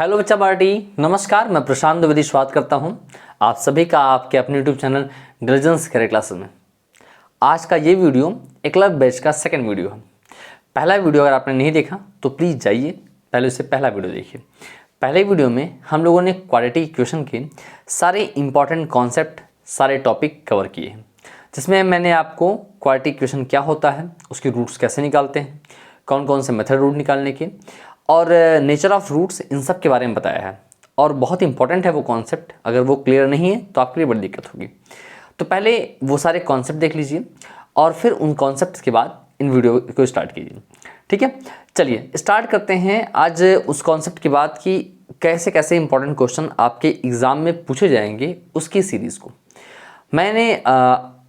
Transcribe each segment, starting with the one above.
Hello बच्चा party, नमस्कार। मैं प्रशांत द्विवेदी स्वागत करता हूं आप सभी का आपके अपने YouTube channel intelligence career classes में। आज का ये वीडियो एकलव्य बैच का सेकंड वीडियो है। पहला वीडियो अगर आपने नहीं देखा तो प्लीज़ जाइए पहले उससे पहला वीडियो देखिए। पहले वीडियो में हम लोगों ने क्वाड्रेटिक इक्वेशन के सारे इंपॉर्टेंट कॉन्सेप्ट, सारे टॉपिक कवर किए हैं, जिसमें मैंने आपको क्वाड्रेटिक इक्वेशन क्या होता है, उसके रूट्स कैसे निकालते हैं, कौन कौन से मेथड रूट निकालने के और नेचर ऑफ रूट्स, इन सब के बारे में बताया है। और बहुत इंपॉर्टेंट है वो कॉन्सेप्ट, अगर वो क्लियर नहीं है तो आपके लिए बड़ी दिक्कत होगी। तो पहले वो सारे कॉन्सेप्ट देख लीजिए और फिर उन कॉन्सेप्ट के बाद इन वीडियो को स्टार्ट कीजिए। ठीक है, चलिए स्टार्ट करते हैं आज उस कॉन्सेप्ट की बात कि कैसे कैसे इंपॉर्टेंट क्वेश्चन आपके एग्ज़ाम में पूछे जाएंगे, उसकी सीरीज़ को मैंने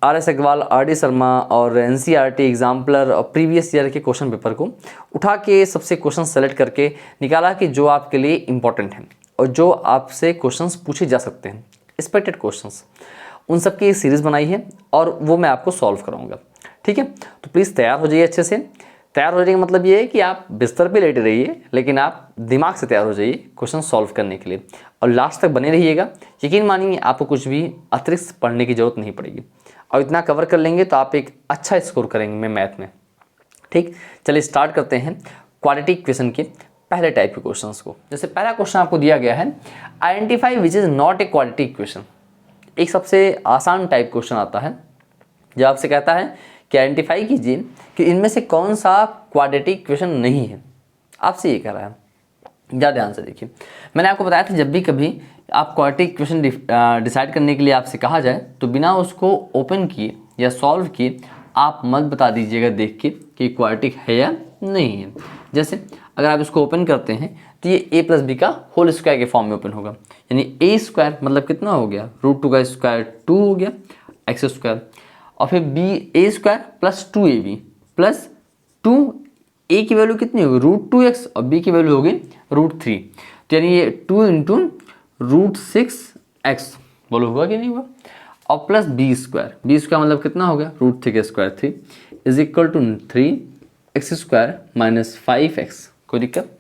RS अग्रवाल, RD शर्मा और NCERT एग्जाम्पलर और प्रीवियस ईयर के क्वेश्चन पेपर को उठा के सबसे क्वेश्चन सेलेक्ट करके निकाला कि जो आपके लिए इम्पोर्टेंट हैं और जो आपसे क्वेश्चंस पूछे जा सकते हैं, एक्सपेक्टेड क्वेश्चंस, उन सब की सीरीज़ बनाई है और वो मैं आपको सॉल्व कराऊंगा। ठीक है, तो प्लीज़ तैयार हो जाइए। अच्छे से तैयार हो जाने का मतलब ये है कि आप बिस्तर पे लेटे रहिए, लेकिन आप दिमाग से तैयार हो जाइए क्वेश्चन सॉल्व करने के लिए और लास्ट तक बने रहिएगा। यकीन मानिए आपको कुछ भी अतिरिक्त पढ़ने की ज़रूरत नहीं पड़ेगी और इतना कवर कर लेंगे तो आप एक अच्छा स्कोर करेंगे मैथ में। ठीक, चलिए स्टार्ट करते हैं क्वाड्रेटिक इक्वेशन के पहले टाइप के क्वेश्चंस को। जैसे पहला क्वेश्चन आपको दिया गया है, identify which is not a quadratic equation. एक सबसे आसान टाइप क्वेश्चन आता है जो आपसे कहता है कि आइडेंटिफाई कीजिए कि इनमें से कौन सा क्वाड्रेटिक इक्वेशन नहीं है। आपसे ये कह रहा है, ज़्यादा ध्यान से देखिए। मैंने आपको बताया था जब भी कभी आप क्वाड्रेटिक इक्वेशन डिसाइड करने के लिए आपसे कहा जाए तो बिना उसको ओपन किए या सॉल्व किए आप मत बता दीजिएगा देख के कि क्वाड्रेटिक है या नहीं है। जैसे अगर आप इसको ओपन करते हैं तो ये a + b का होल स्क्वायर के फॉर्म में ओपन होगा, यानी a² मतलब कितना हो गया, √2 का स्क्वायर 2 हो गया x², और फिर a² + 2ab + 2a की वैल्यू कितनी होगी, √2x, और b की वैल्यू होगी √3। तो यानी ये 2 × √6x बोलो होगा कि नहीं हुआ, और प्लस b² मतलब कितना हो गया, √3 का स्क्वायर 3 = 3x² - 5x। कोई दिक्कत?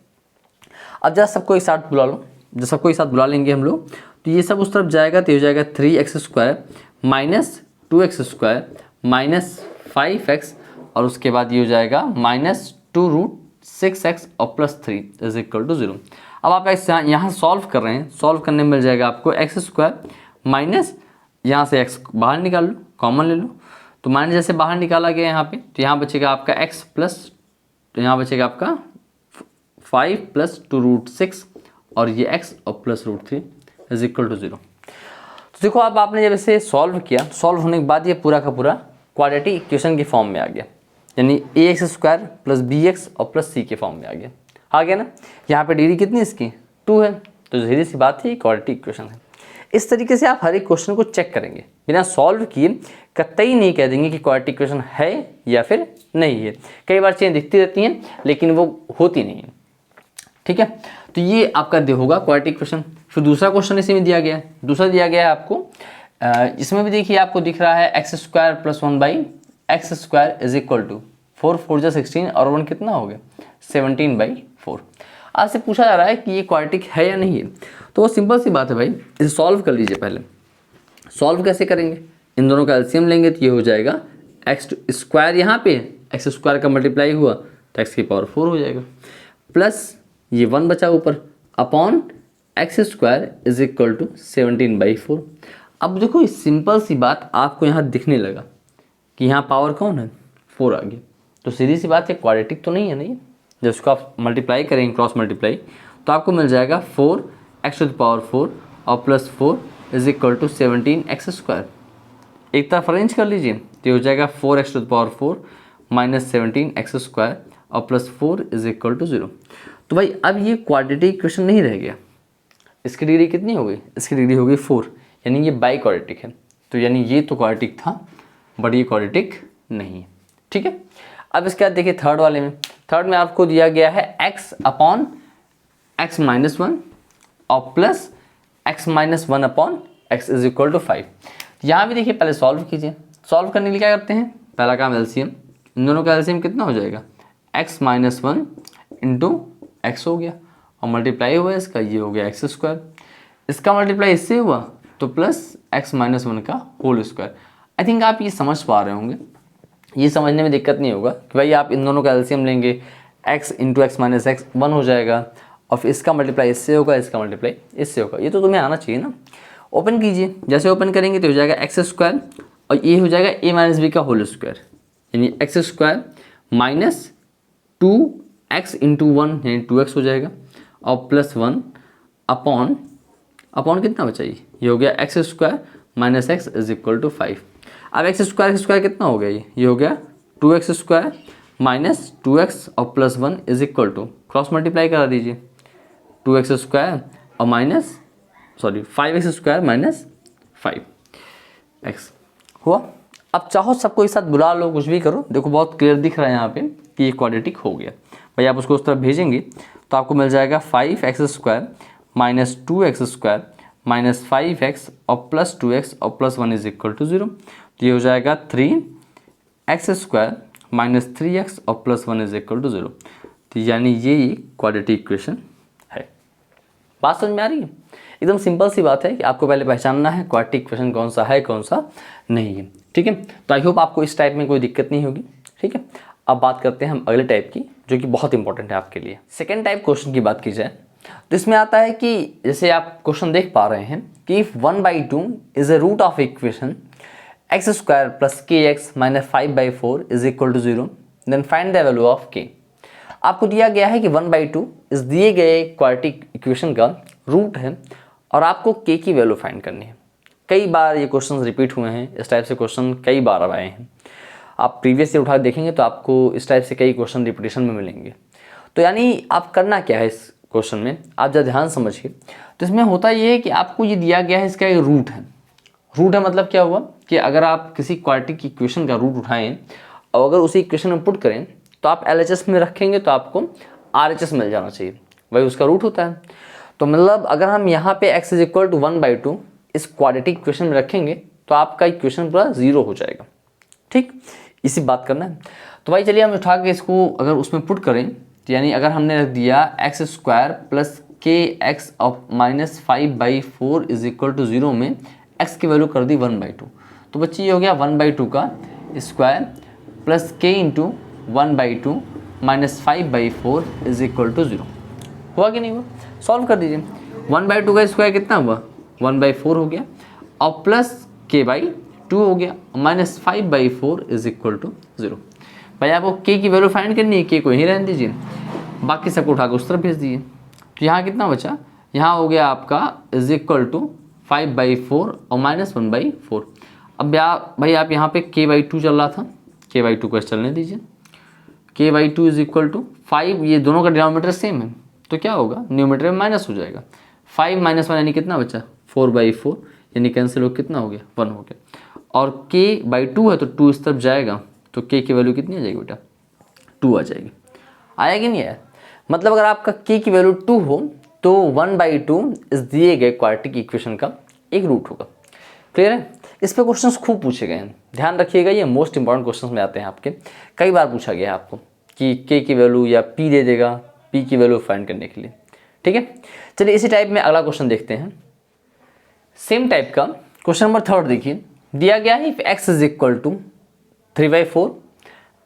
अब जरा सबको एक साथ बुला लो, जब सबको एक साथ बुला लेंगे हम लोग तो ये सब उस तरफ जाएगा तो ये हो जाएगा 3x² - 2x² - 5x, और उसके बाद ये हो जाएगा -2 √6x और +3 = 0। अब आप यहाँ सॉल्व कर रहे हैं, सॉल्व करने में मिल जाएगा आपको x² माइनस, यहाँ से x बाहर निकाल लो, कॉमन ले लो, तो माइनस जैसे बाहर निकाला गया यहाँ पे तो यहाँ बचेगा आपका x प्लस, तो यहाँ बचेगा आपका 5 + 2 √6 और ये x और +√3 = 0। तो देखो अब आपने जब इसे सॉल्व किया, सॉल्व होने के बाद ये पूरा का पूरा क्वाड्रेटिक इक्वेशन के फॉर्म में आ गया, यानी ax² + bx और +c के फॉर्म में आ गया ना। यहाँ पे डिग्री कितनी इसकी 2 है, तो सीधी सी बात है ये क्वाड्रेटिक इक्वेशन है। इस तरीके से आप हर एक क्वेश्चन को चेक करेंगे, बिना सॉल्व किए कतई नहीं कह देंगे कि क्वाड्रेटिक इक्वेशन है या फिर नहीं है। कई बार चीज़ें दिखती रहती हैं लेकिन वो होती नहीं है। ठीक है, तो ये आपका होगा क्वाड्रेटिक इक्वेशन। फिर दूसरा क्वेश्चन इसी में दिया गया है, दूसरा दिया गया है आपको, इसमें भी देखिए आपको दिख रहा है x² + 1/x² = 4 4 = 16 और 1 कितना हो गया 17/4। आपसे पूछा जा रहा है कि ये क्वाड्रेटिक है या नहीं है, तो वो सिंपल सी बात है भाई, इसे सॉल्व कर लीजिए। पहले सॉल्व कैसे करेंगे, इन दोनों का एलसीएम लेंगे तो ये हो जाएगा x² यहाँ पे x² का मल्टीप्लाई हुआ तो x⁴ हो जाएगा, प्लस ये 1 बचा ऊपर अपॉन x² = 17/4। अब देखो इस सिंपल सी बात आपको यहाँ दिखने लगा कि यहाँ पावर कौन है 4 आ गया, तो सीधी सी बात है क्वाड्रेटिक तो नहीं है नहीं। जब उसको आप मल्टीप्लाई करेंगे, क्रॉस मल्टीप्लाई, तो आपको मिल जाएगा 4x⁴ और +4 = 17x²। एक तरफ अरेंज कर लीजिए तो हो जाएगा 4x⁴ - 17x² और +4 = 0। तो भाई अब ये क्वाड्रेटिक इक्वेशन नहीं रह गया, इसकी डिग्री कितनी हो गई, इसकी डिग्री हो गई 4, यानी ये बाई क्वाड्रेटिक है। तो यानी ये तो क्वाड्रेटिक था बट ये क्वाड्रेटिक नहीं है। ठीक है, अब इसके बाद देखिए थर्ड वाले में, थर्ड में आपको दिया गया है x/(x - 1) और प्लस x - 1/x = 5। यहाँ भी देखिए पहले सॉल्व कीजिए, सॉल्व करने के लिए क्या करते हैं, पहला काम एलसीएम, इन दोनों का एलसीएम कितना हो जाएगा x - 1 × x हो गया और मल्टीप्लाई हुआ इसका, ये हो गया एक्स स्क्वायर, इसका मल्टीप्लाई इससे हुआ तो प्लस एक्स माइनस वन का होल स्क्वायर। आई थिंक आप ये समझ पा रहे होंगे, ये समझने में दिक्कत नहीं होगा कि भाई आप इन दोनों का एलसीएम लेंगे, x into x minus x 1 हो जाएगा और फिर इसका मल्टीप्लाई इससे होगा, इसका मल्टीप्लाई इससे होगा। ये तो तुम्हें आना चाहिए ना। ओपन कीजिए, जैसे ओपन करेंगे तो हो जाएगा एक्स स्क्वायर और ये हो जाएगा ए माइनस बी का होल स्क्वायर, यानी x square minus 2x into 1 यानी 2x हो जाएगा और प्लस 1 अपॉन कितना बचा, ये हो गया x square minus x is equal to 5। अब एक्स स्क्वायर कितना हो गया, ये हो गया 2x स्क्वायर माइनस 2x और plus 1 is equal to, cross multiply करा दीजिए, 2x स्क्वायर और 5x स्क्वायर माइनस 5x हुआ। अब चाहो सबको एक साथ बुला लो, कुछ भी करो, देखो बहुत क्लियर दिख रहा है यहाँ पे कि ये क्वाड्रेटिक हो गया। भाई आप उसको उस तरफ भेजेंगे तो आपको मिल जाएगा 5x square minus 2x square minus 5x और प्लस 2x और प्लस 1 इज इक्वल टू 0। तो ये हो जाएगा 3x स्क्वायर माइनस 3x और प्लस 1 इज इक्वल टू 0। तो यानी ये क्वाड्रेटिक इक्वेशन है। बात समझ में आ रही है? एकदम सिंपल सी बात है कि आपको पहले पहचानना है क्वाड्रेटिक इक्वेशन कौन सा है कौन सा नहीं है। ठीक है, तो आई होप आपको इस टाइप में कोई दिक्कत नहीं होगी। ठीक है, अब बात करते हैं हम अगले टाइप की, जो कि बहुत इंपॉर्टेंट है आपके लिए। सेकेंड टाइप क्वेश्चन की बात की जाए तो इसमें आता है कि जैसे आप क्वेश्चन देख पा रहे हैं कि if 1/2 is a root of equation X square plus K X minus 5/4 is equal to 0, then find the value of K. आपको दिया गया है कि 1/2 इस दिए गए क्वाड्रेटिक इक्वेशन का रूट है और आपको के की वैल्यू फाइंड करनी है। कई बार ये क्वेश्चन रिपीट हुए हैं, इस टाइप से क्वेश्चन कई बार अब आए हैं। आप प्रीवियस ईयर उठा देखेंगे तो आपको इस टाइप से कई क्वेश्चन रिपीटेशन में मिलेंगे। तो यानी आप करना क्या है इस क्वेश्चन में, आप जरा ध्यान समझिए। तो इसमें होता ये है कि आपको ये दिया गया है, इसका एक रूट है। रूट है मतलब क्या हुआ कि अगर आप किसी क्वाड्रेटिक इक्वेशन का रूट उठाएं और अगर उसी इक्वेशन में पुट करें तो आप LHS में रखेंगे तो आपको RHS मिल जाना चाहिए, वही उसका रूट होता है। तो मतलब अगर हम यहाँ पे x इज इक्वल टू 1/2 इस क्वाड्रेटिक इक्वेशन में रखेंगे तो आपका इक्वेशन पूरा 0 हो जाएगा। ठीक, इसी बात करना है। तो भाई चलिए हम उठा के इसको अगर उसमें पुट करें तो यानी अगर हमने रख दिया x square plus K x और माइनस 5/4 इज इक्वल टू 0 में x की वैल्यू कर दी 1/2, तो बच्चे ये हो गया 1/2 का स्क्वायर प्लस के into 1/2 minus 5/4 is equal to 0। हुआ कि नहीं हुआ? सॉल्व कर दीजिए। 1/2 का स्क्वायर कितना हुआ, 1/4 हो गया और प्लस k/2 हो गया माइनस 5/4 इज इक्वल टू 0। भाई आपको k की वैल्यू फाइंड करनी है, k को यहीं रहने दीजिए, बाकी सबको उठा के उस तरफ भेज दीजिए। तो यहाँ कितना बचा, यहाँ हो गया आपका इज इक्वल टू 5/4 और माइनस 1/4। अब भाई आप यहाँ पे k/2 चल रहा था, k/2 को चलने दीजिए, k/2 इज इक्वल टू 5, ये दोनों का डिनोमिनेटर सेम है तो क्या होगा, न्यूमरेटर में माइनस हो जाएगा। 5 माइनस 1 यानी कितना बचा, 4/4, यानी कैंसिल हो कितना हो गया, 1 हो गया। और k/2 है तो 2 इस तरफ जाएगा तो k की वैल्यू कितनी आ जाएगी बेटा, 2 आ जाएगी। आया कि नहीं आया? मतलब अगर आपका k की वैल्यू 2 हो तो 1/2 इस दिए गए क्वाड्रेटिक इक्वेशन का एक रूट होगा। क्लियर है? इस पे क्वेश्चंस खूब पूछे गए हैं, ध्यान रखिएगा, ये मोस्ट इंपॉर्टेंट क्वेश्चंस में आते हैं आपके। कई बार पूछा गया है आपको कि k की वैल्यू या p दे देगा p की वैल्यू फाइंड करने के लिए। ठीक है, चलिए इसी टाइप में अगला क्वेश्चन देखते हैं। सेम टाइप का क्वेश्चन नंबर 3 देखिए, दिया गया है if x is equal to 3/4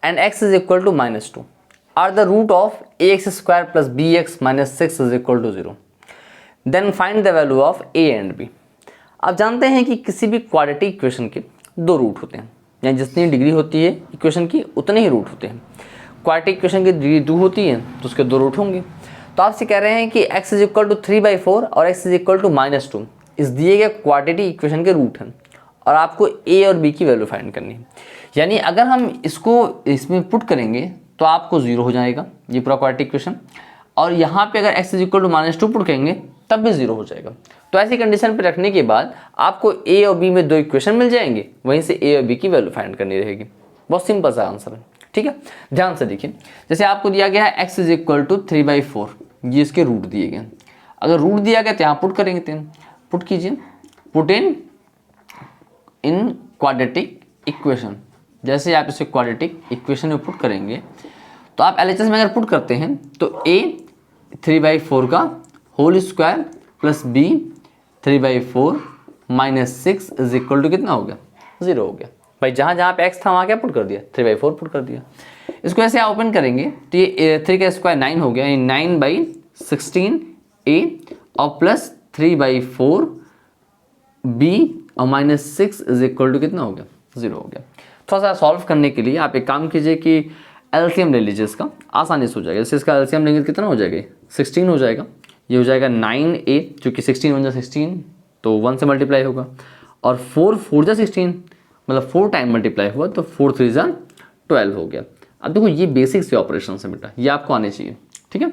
and x is equal to -2 are the root of ax square plus bx minus 6 is equal to 0, then find the value of a and b। आप जानते हैं कि किसी भी क्वाड्रेटिक इक्वेशन के 2 root होते हैं, यानी जितनी डिग्री होती है इक्वेशन की उतने ही रूट होते हैं। क्वाड्रेटिक इक्वेशन की डिग्री 2 होती है तो उसके 2 रूट होंगे। तो आपसे कह रहे हैं कि x इज इक्वल टू 3/4 और x इज इक्वल टू -2 इस दिए गए क्वाड्रेटिक इक्वेशन के रूट हैं और आपको a और b की वैल्यू फाइंड करनी है। यानी अगर हम इसको इसमें पुट करेंगे तो आपको 0 हो जाएगा ये पूरा क्वाड्रेटिक इक्वेशन, और यहाँ पे अगर x is equal to -2 put करेंगे तब भी 0 हो जाएगा। तो ऐसी कंडीशन पे रखने के बाद आपको a और b में 2 इक्वेशन मिल जाएंगे, वहीं से a और b की वैल्यू फाइंड करनी रहेगी। बहुत सिंपल सा आंसर है। ठीक है, ध्यान से देखिए, जैसे आपको दिया गया है x इज इक्वल टू 3/4, ये इसके रूट दिए गए। अगर रूट दिया गया तो यहाँ पुट करेंगे, तो पुट कीजिए, पुट इन क्वाड्रेटिक इक्वेशन। जैसे आप इसे क्वाड्रेटिक इक्वेशन में पुट करेंगे तो आप LHS में अगर पुट करते हैं तो a 3/4 का whole square plus b 3/4 minus 6 is equal to कितना हो गया, 0 हो गया। भाई जहाँ जहाँ पे x था वहाँ क्या पुट कर दिया, 3/4 पुट कर दिया। इसको ऐसे ओपन करेंगे तो ये 3 का स्क्वायर 9 हो गया, ये 9/16 a और प्लस 3/4 b और माइनस 6 इज इक्वल टू कितना हो गया, 0 हो गया। थोड़ा सा सॉल्व करने के लिए आप एक काम कीजिए कि एलसीएम ले लीजिए, इसका आसानी से हो जाएगा। जैसे इसका एलसीएम लेंगे कितना हो जाएगा, 16 हो जाएगा। ये हो जाएगा 9a, चूँकि 16 1 16 तो 1 से मल्टीप्लाई होगा, और 4 4 जा 16 मतलब 4 टाइम मल्टीप्लाई हुआ तो 4 3 जा 12 हो गया। अब देखो ये बेसिक से ऑपरेशन है बेटा, ये आपको आने चाहिए, ठीक है।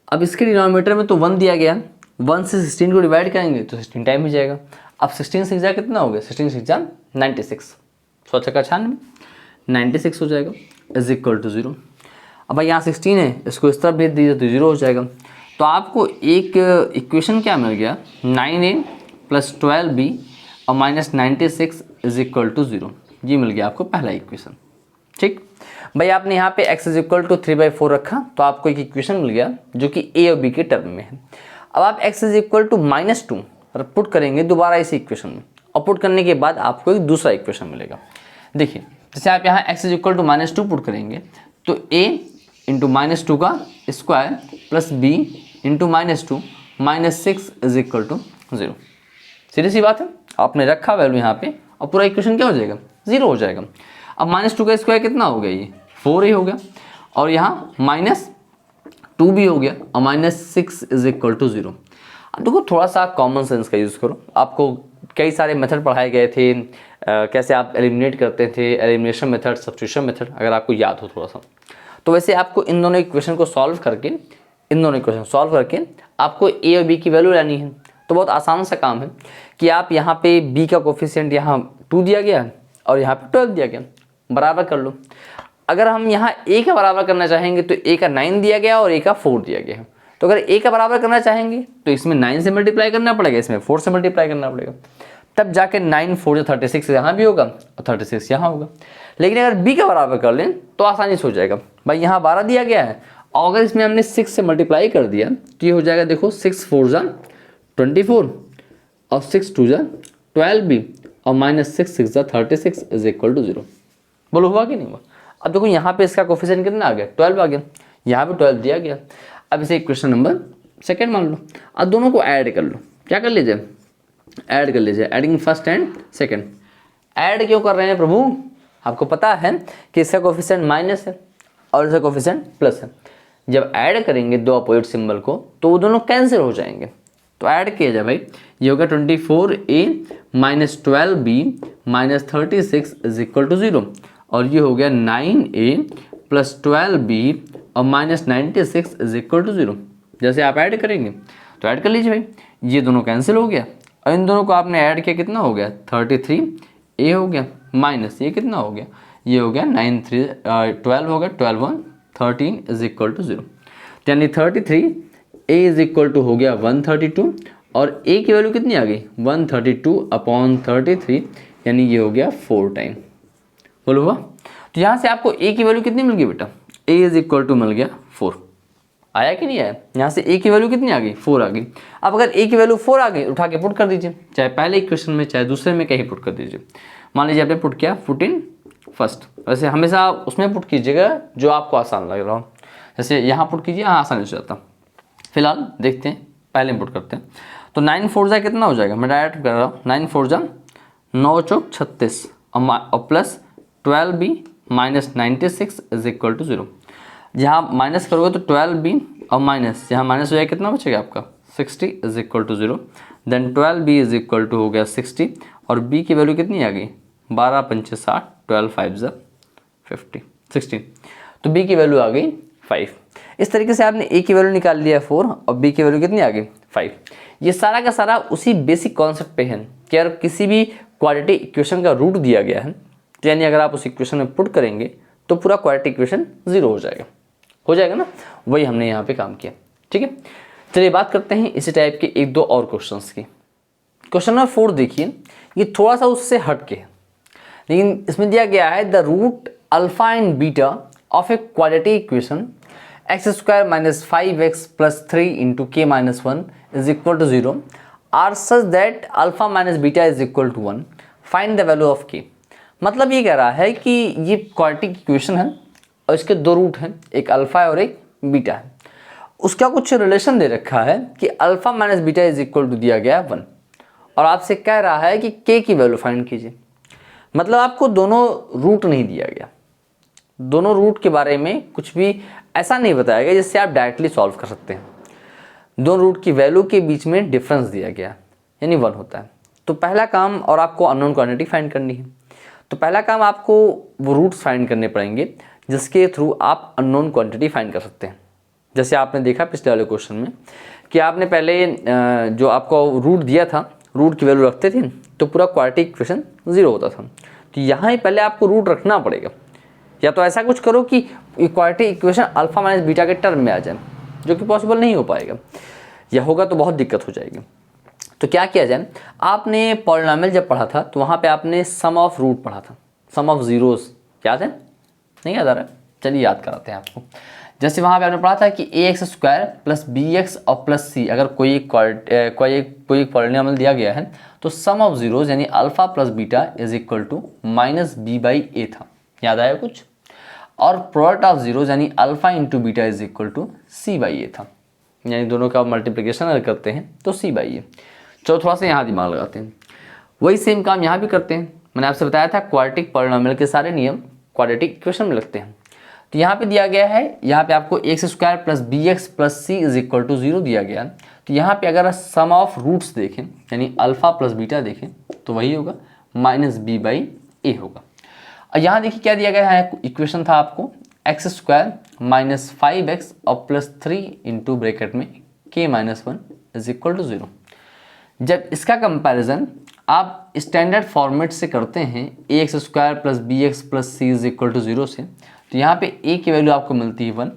अब इसके डिनोमिनेटर में तो 1 दिया गया, 1 से 16 को डिवाइड करेंगे तो 16 टाइम ही जाएगा। अब 16 6 जा कितना हो गया, 16 6 जा 96, 96 हो जाएगा इज इक्वल टू 0। अब भाई यहाँ 16 है, इसको इस तरफ भेज दीजिए तो 0 हो जाएगा। तो आपको एक इक्वेशन क्या मिल गया, 9a प्लस 12b और माइनस 96 इज इक्वल टू 0, ये मिल गया आपको पहला इक्वेशन। ठीक भाई, आपने यहाँ पे x इज इक्वल टू 3/4 रखा तो आपको एक इक्वेशन मिल गया जो कि a और b के टर्म में है। अब आप x is equal to -2 put करेंगे दोबारा इसी इक्वेशन में, और पुट करने के बाद आपको एक दूसरा इक्वेशन मिलेगा। देखिए जैसे आप यहाँ x is equal to -2 put करेंगे तो a इंटू -2 का square plus b into -2 minus 6 is equal to 0। सीधी सी बात है, आपने रखा वैल्यू यहाँ पे और पूरा इक्वेशन क्या हो जाएगा, 0 हो जाएगा। अब -2 का स्क्वायर कितना हो गया, ये 4 ही हो गया, और यहाँ -2 भी हो गया और -6 इज इक्वल टू 0। अब देखो थोड़ा सा कॉमन सेंस का यूज़ करो, आपको कई सारे मेथड पढ़ाए गए थे, कैसे आप एलिमिनेट करते थे, एलिमिनेशन मेथड, सब्स्टिट्यूशन मेथड, अगर आपको याद हो थोड़ा सा, तो वैसे आपको इन दोनों इक्वेशन को सॉल्व करके आपको a और b की वैल्यू लेनी है। तो बहुत आसान सा काम है कि आप यहाँ पे b का कोफिशिएंट यहाँ 2 दिया गया है और यहाँ पे 12 दिया गया, बराबर कर लो। अगर हम यहाँ a का बराबर करना चाहेंगे तो a का 9 दिया गया और a का 4 दिया गया है। तो अगर a का बराबर करना चाहेंगे तो इसमें 9 से मल्टीप्लाई करना पड़ेगा, इसमें 4 से मल्टीप्लाई करना पड़ेगा, तब जाके 9 4 36 यहाँ भी होगा और 36 यहाँ होगा। लेकिन अगर b का बराबर कर लें तो आसानी से हो जाएगा। भाई यहाँ 12 दिया गया है और अगर इसमें हमने 6 से मल्टीप्लाई कर दिया तो ये हो जाएगा, देखो 6 4 जा 24 और 6 2 जा 12b और माइनस 6 6 जा 36 इज इक्वल टू 0। बोलो हुआ कि नहीं हुआ। अब देखो यहाँ पे इसका कोफिशिएंट कितना आ गया, 12 आ गया, यहाँ पे 12 दिया गया। अब इसे इक्वेशन नंबर सेकंड मान लो, अब दोनों को ऐड कर लो। क्या कर लीजिए, ऐड कर लीजिए, adding first and second. Add क्यों कर रहे हैं प्रभु, आपको पता है कि इसका कोफिशिएंट माइनस है और इसका कोफिशिएंट प्लस है। जब ऐड करेंगे दो अपोजिट सिंबल को तो वो दोनों कैंसिल हो जाएंगे। तो ऐड किया जाए भाई, ये होगा 24a minus 12b minus 36 is equal to 0, और ये हो गया 9a प्लस 12b और माइनस 96 इज इक्वल टू 0। जैसे आप ऐड करेंगे तो ऐड कर लीजिए भाई, ये दोनों कैंसिल हो गया और इन दोनों को आपने ऐड किया, कितना हो गया 33a हो गया, माइनस ये कितना हो गया, ये हो गया 9 3 12 हो गया, 12 1 13 इज इक्वल टू 0। यानी 33 a इज इक्वल टू हो गया 132 और a की वैल्यू कितनी आ गई 132/33, यानी ये हो गया 4 टाइम। बोलो हुआ। तो यहाँ से आपको a की वैल्यू कितनी मिल गई बेटा, a इज इक्वल टू मिल गया 4। आया कि नहीं आया, यहाँ से a की वैल्यू कितनी आ गई 4 आ गई। अब अगर a की वैल्यू 4 आ गई उठा के पुट कर दीजिए, चाहे पहले इक्वेशन में चाहे दूसरे में कहीं पुट कर दीजिए। मान लीजिए आपने पुट किया पुट इन फर्स्ट, वैसे हमेशा उसमें पुट कीजिएगा जो आपको आसान लग रहा हो। जैसे यहाँ पुट कीजिए, यहाँ आसानी से जाता। फिलहाल देखते हैं, पहले पुट करते हैं। तो 9 4 जा कितना हो जाएगा, मैं डायरेक्ट कर रहा हूँ, 9 4 जा 9 चौक 36 और plus 12b minus 96 is equal to 0। यहाँ माइनस करोगे तो 12b और माइनस यहाँ माइनस हो जाएगा, कितना बचेगा आपका 60 is equal to 0। Then 12b is equal to हो गया 60 और b की वैल्यू कितनी आ गई 12 5 60, 12 5 जा 50 16, तो b की वैल्यू आ गई 5। इस तरीके से आपने a की वैल्यू निकाल लिया 4 और b की वैल्यू कितनी आ गई 5। ये सारा का सारा उसी बेसिक कॉन्सेप्ट पे है कि अगर किसी भी क्वाड्रेटिक इक्वेशन का रूट दिया गया है तो यानी अगर आप उस इक्वेशन में पुट करेंगे तो पूरा क्वाड्रेटिक इक्वेशन 0 हो जाएगा ना। वही हमने यहाँ पे काम किया, ठीक है। चलिए बात करते हैं इसी टाइप के एक दो और क्वेश्चंस की। क्वेश्चन नंबर 4 देखिए, ये थोड़ा सा उससे हट के है, लेकिन इसमें दिया गया है the root alpha and beta of a quadratic equation X square minus 5x plus 3 into K minus 1 is equal to 0 are such that alpha minus beta is equal to 1, find the value of K. मतलब ये कह रहा है कि ये quadratic equation है और इसके दो रूट हैं, एक अल्फा है और एक बीटा है। उसका कुछ रिलेशन दे रखा है कि alpha minus beta is equal to दिया गया 1 और आपसे कह रहा है कि के की वैल्यू फाइंड कीजिए। मतलब आपको दोनों रूट नहीं दिया गया, दोनों रूट के बारे में कुछ भी ऐसा नहीं बताया गया जिससे आप डायरेक्टली सॉल्व कर सकते हैं। दोनों रूट की वैल्यू के बीच में डिफरेंस दिया गया यानी 1 होता है। तो पहला काम, और आपको अननोन क्वांटिटी फाइंड करनी है, तो पहला काम आपको वो रूट्स फाइंड करने पड़ेंगे जिसके थ्रू आप अननोन क्वांटिटी फाइंड कर सकते हैं। जैसे आपने देखा पिछले वाले क्वेश्चन में कि आपने पहले जो आपको रूट दिया था, रूट की वैल्यू रखते थे तो पूरा क्वाड्रेटिक इक्वेशन 0 होता था। तो यहाँ ही पहले आपको रूट रखना पड़ेगा, या तो ऐसा कुछ करो कि quadratic equation alpha minus beta के टर्म में आ जाए, जो कि पॉसिबल नहीं हो पाएगा, या होगा तो बहुत दिक्कत हो जाएगी। तो क्या किया जाए, आपने पॉलिनोमियल जब पढ़ा था तो वहाँ पे आपने सम ऑफ रूट पढ़ा था, सम ऑफ जीरोस, याद है? नहीं याद आ रहा है? चलिए याद कराते हैं आपको। जैसे वहाँ पे आपने पढ़ा था कि ax स्क्वायर प्लस bx और प्लस c, अगर कोई एक पॉलिनोमियल दिया गया है तो सम ऑफ जीरोस यानी alpha plus beta is equal to minus B by A था, याद आया कुछ? और प्रोडक्ट ऑफ जीरोस यानी alpha into beta is equal to C by A था, यानी दोनों का मल्टीप्लिकेशन अगर करते हैं तो सी बाई ए। चलो थोड़ा सा यहाँ दिमाग लगाते हैं, वही सेम काम यहाँ भी करते हैं। मैंने आपसे बताया था क्वाड्रेटिक पॉलिनोमियल के सारे नियम क्वाड्रेटिक इक्वेशन में लगते हैं। तो यहाँ पे दिया गया है, यहाँ पे आपको x square plus B x plus C is equal to 0 दिया गया। तो यहाँ पे अगर सम ऑफ रूट्स देखें यानी अल्फा प्लस बीटा देखें तो वही होगा माइनस बी बाई ए होगा। और यहाँ देखिए क्या दिया गया है, इक्वेशन था आपको एक्स स्क्वायर माइनस 5x और प्लस 3 इंटू ब्रैकेट में के माइनस 1 इज इक्वल टू 0। जब इसका कंपैरिजन आप स्टैंडर्ड फॉर्मेट से करते हैं A X square plus B x plus C is equal to 0 से, तो यहाँ पे a की वैल्यू आपको मिलती है 1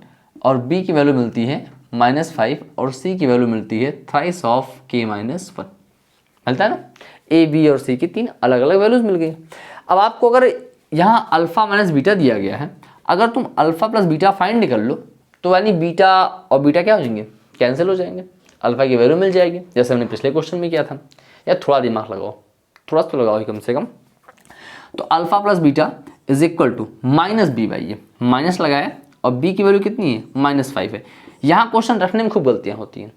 और b की वैल्यू मिलती है -5 और c की वैल्यू मिलती है थ्राइस ऑफ k माइनस 1। मिलता है ना, a b और c की 3 अलग अलग वैल्यूज मिल गई। अब आपको अगर यहाँ अल्फा माइनस बीटा दिया गया है, अगर तुम अल्फा प्लस बीटा फाइंड कर लो तो यानी बीटा और बीटा क्या हो जाएंगे, कैंसिल हो जाएंगे, अल्फा की वैल्यू मिल जाएगी, जैसे हमने पिछले क्वेश्चन में किया था। या थोड़ा दिमाग लगाओ, थोड़ा तो लगाओ कम से कम। तो alpha plus beta is equal to minus B by a, minus लगाया और b की वैल्यू कितनी है -5 है। यहाँ क्वेश्चन रखने में खूब गलतियाँ होती हैं,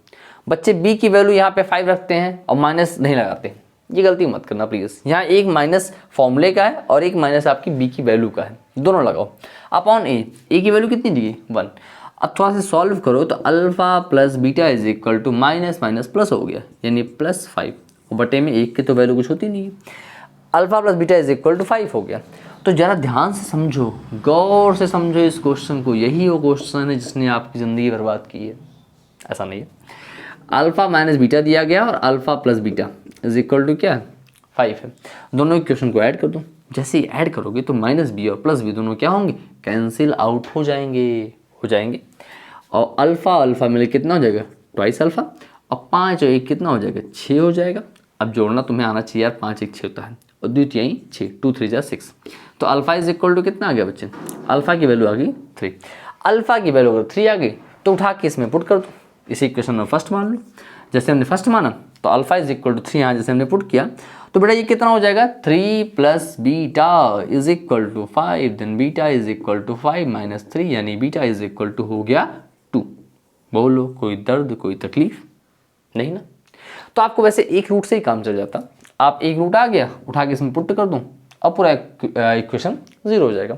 बच्चे b की वैल्यू यहाँ पे 5 रखते हैं और माइनस नहीं लगाते, ये गलती मत करना प्लीज़। यहाँ एक माइनस फॉर्मूले का है और एक माइनस आपकी b की वैल्यू का है, दोनों लगाओ अपॉन a की वैल्यू कितनी दी है 1। अब थोड़ा सा सॉल्व करो तो alpha plus beta is equal to minus minus plus हो गया यानी +5 और बटे में 1 की तो वैल्यू कुछ होती नहीं है, alpha plus beta is equal to 5 हो गया। तो ज़रा ध्यान से समझो, गौर से समझो इस क्वेश्चन को, यही वो क्वेश्चन है जिसने आपकी ज़िंदगी बर्बाद की है। ऐसा नहीं है, अल्फा माइनस बीटा दिया गया और alpha plus beta is equal to क्या 5 है। दोनों इक्वेशन को ऐड कर दो, जैसे ही ऐड करोगे तो माइनस बी और प्लस बी दोनों क्या होंगे, कैंसिल आउट हो जाएंगे और अल्फा अल्फा मिले कितना हो जाएगा, ट्वाइस अल्फा, और 5 और 1 कितना हो जाएगा, 6 हो जाएगा। अब जोड़ना तुम्हें आना चाहिए यार, 5 1 6 होता है और द्वितीय 6, 2 3 जा 6। तो अल्फा इज इक्वल टू कितना आ गया बच्चे, अल्फा की वैल्यू आ गई 3। अल्फा की वैल्यू अगर 3 आ गई तो उठा के इसमें पुट कर दो, इसी इक्वेशन में फर्स्ट मान लो। जैसे हमने फर्स्ट माना तो अल्फा इज इक्वल टू 3 यहाँ जैसे हमने पुट किया तो बेटा ये कितना हो जाएगा, 3 plus beta is equal to 5, then beta is equal to 5 minus 3 यानी बीटा इज इक्वल टू हो गया 2। बोलो कोई दर्द कोई तकलीफ नहीं ना। तो आपको वैसे एक रूट से ही काम चल जाता, आप एक रूट आ गया उठा के इसमें पुट कर दूँ, अब पूरा इक्वेशन 0 हो जाएगा।